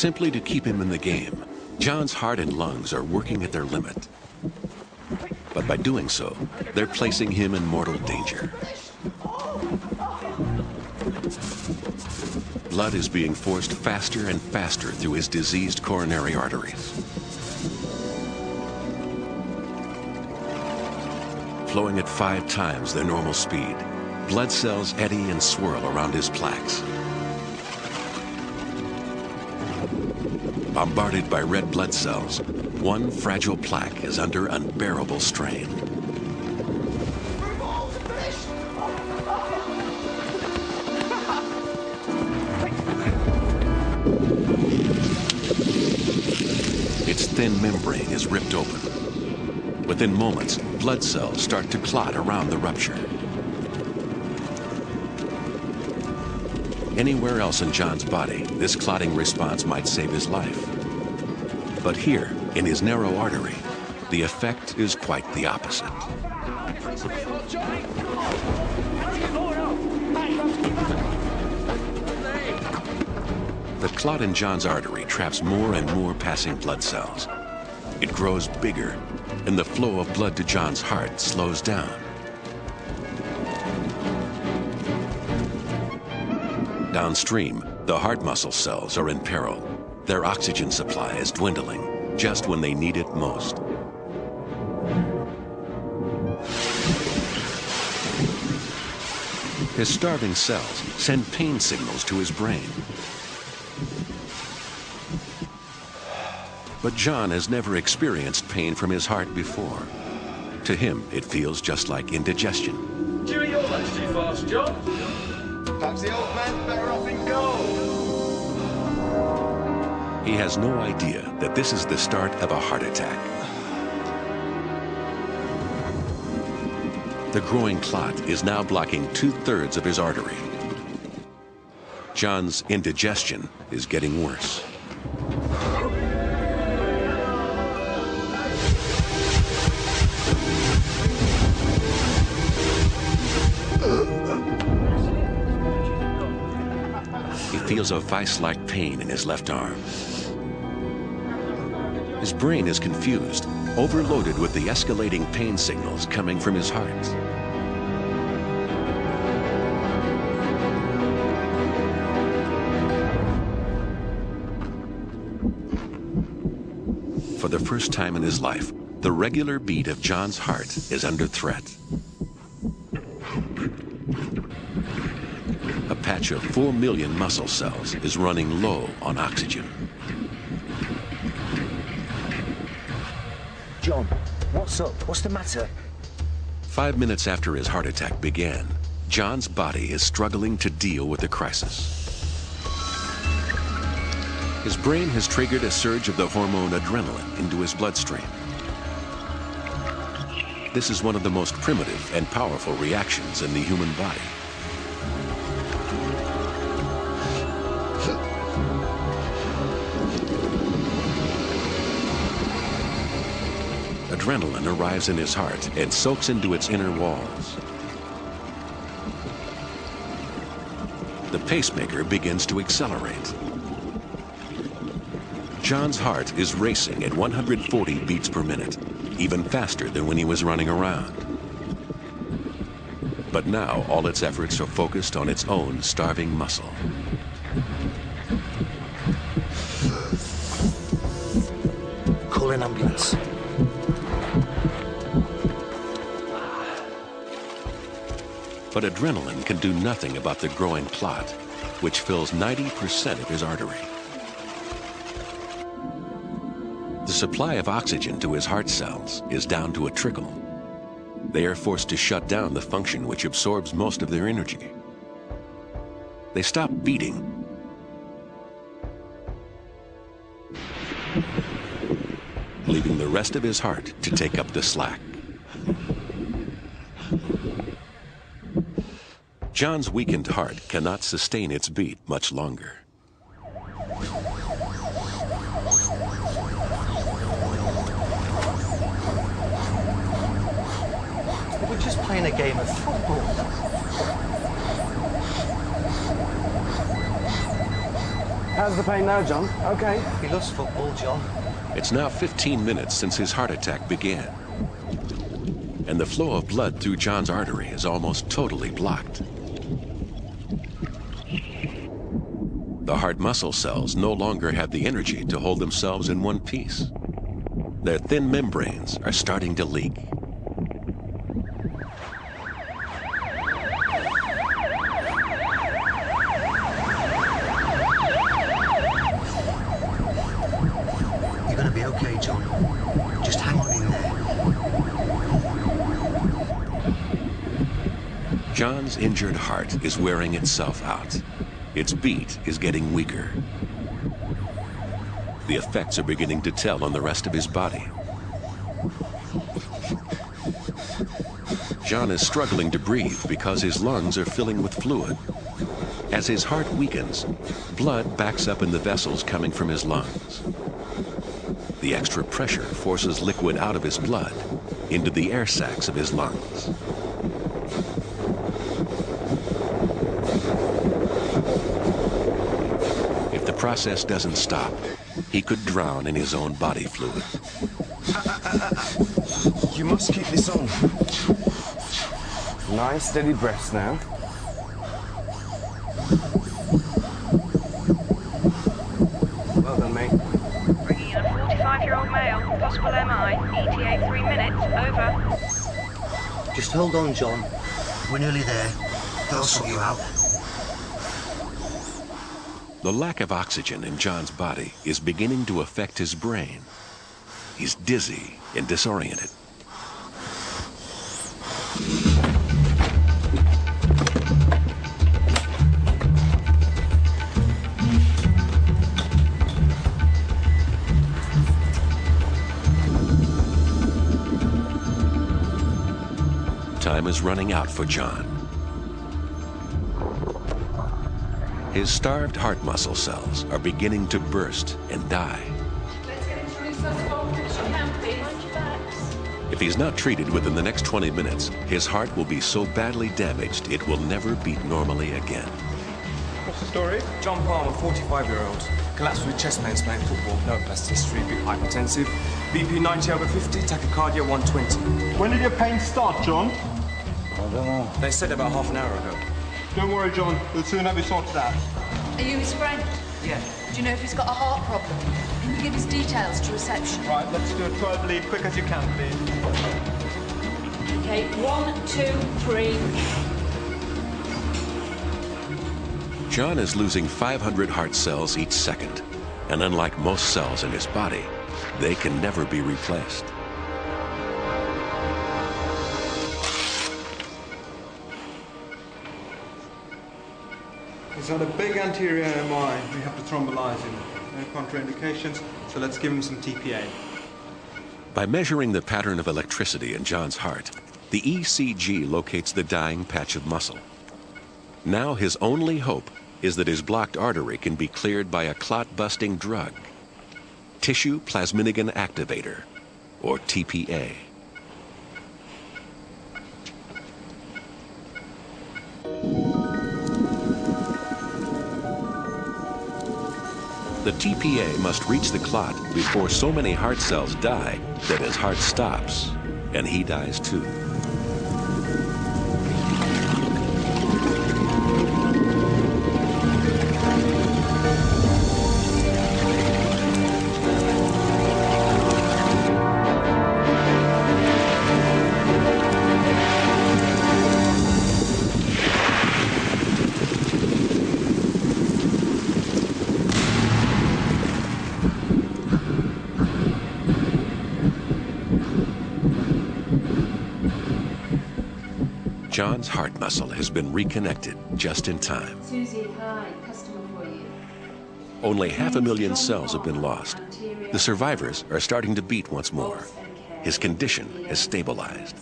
Simply to keep him in the game, John's heart and lungs are working at their limit. But by doing so, they're placing him in mortal danger. Blood is being forced faster and faster through his diseased coronary arteries. Flowing at 5 times their normal speed, blood cells eddy and swirl around his plaques. Bombarded by red blood cells, one fragile plaque is under unbearable strain. Its thin membrane is ripped open. Within moments, blood cells start to clot around the rupture. Anywhere else in John's body, this clotting response might save his life. But here, in his narrow artery, the effect is quite the opposite. The clot in John's artery traps more and more passing blood cells. It grows bigger, and the flow of blood to John's heart slows down. Downstream, the heart muscle cells are in peril. Their oxygen supply is dwindling just when they need it most. His starving cells send pain signals to his brain. But John has never experienced pain from his heart before. To him, it feels just like indigestion. Do you eat your lunch too fast, John? Perhaps the old man's better off in gold. He has no idea that this is the start of a heart attack. The growing clot is now blocking 2/3 of his artery. John's indigestion is getting worse. He feels a vice-like pain in his left arm. His brain is confused, overloaded with the escalating pain signals coming from his heart. For the first time in his life, the regular beat of John's heart is under threat. A patch of 4 million muscle cells is running low on oxygen. John, what's up? What's the matter? 5 minutes after his heart attack began, John's body is struggling to deal with the crisis. His brain has triggered a surge of the hormone adrenaline into his bloodstream. This is one of the most primitive and powerful reactions in the human body. Adrenaline arrives in his heart and soaks into its inner walls. The pacemaker begins to accelerate. John's heart is racing at 140 beats per minute, even faster than when he was running around. But now all its efforts are focused on its own starving muscle. Call an ambulance. But adrenaline can do nothing about the growing clot, which fills 90% of his artery. The supply of oxygen to his heart cells is down to a trickle. They are forced to shut down the function which absorbs most of their energy. They stop beating, leaving the rest of his heart to take up the slack. John's weakened heart cannot sustain its beat much longer. We're just playing a game of football. How's the pain now, John? Okay. He loves football, John. It's now 15 minutes since his heart attack began. And the flow of blood through John's artery is almost totally blocked. The heart muscle cells no longer have the energy to hold themselves in one piece. Their thin membranes are starting to leak. You're gonna be okay, John. Just hang on in there. John's injured heart is wearing itself out. Its beat is getting weaker. The effects are beginning to tell on the rest of his body. John is struggling to breathe because his lungs are filling with fluid. As his heart weakens, blood backs up in the vessels coming from his lungs. The extra pressure forces liquid out of his blood into the air sacs of his lungs. If the process doesn't stop, he could drown in his own body fluid. You must keep this on. Nice, steady breaths now. Well done, mate. Bringing in a 45-year-old male, possible MI, ETA 3 minutes, over. Just hold on, John. We're nearly there. They'll sort you out. The lack of oxygen in John's body is beginning to affect his brain. He's dizzy and disoriented. Time is running out for John. His starved heart muscle cells are beginning to burst and die. Let's get him to release as fast as you can, please. Mind your backs. If he's not treated within the next 20 minutes, his heart will be so badly damaged it will never beat normally again. What's the story? John Palmer, 45-year-old. Collapsed with chest pains playing football. No past history, bit hypertensive. BP 90/50, tachycardia 120. When did your pain start, John? I don't know. They said about half an hour ago. Don't worry, John. We'll soon have you sorted out. Are you his friend? Yeah. Do you know if he's got a heart problem? Can you give his details to reception? Right, let's do it thoroughly, quick as you can, please. Okay, 1, 2, 3. John is losing 500 heart cells each second, and unlike most cells in his body, they can never be replaced. He's had a big anterior MI. We have to thrombolyze him. No contraindications, so let's give him some TPA. By measuring the pattern of electricity in John's heart, the ECG locates the dying patch of muscle. Now his only hope is that his blocked artery can be cleared by a clot-busting drug, tissue plasminogen activator, or TPA. The TPA must reach the clot before so many heart cells die that his heart stops, and he dies too. John's heart muscle has been reconnected just in time. Susie, hi, customer for you. Only 500,000 cells have been lost. The survivors are starting to beat once more. His condition has stabilized.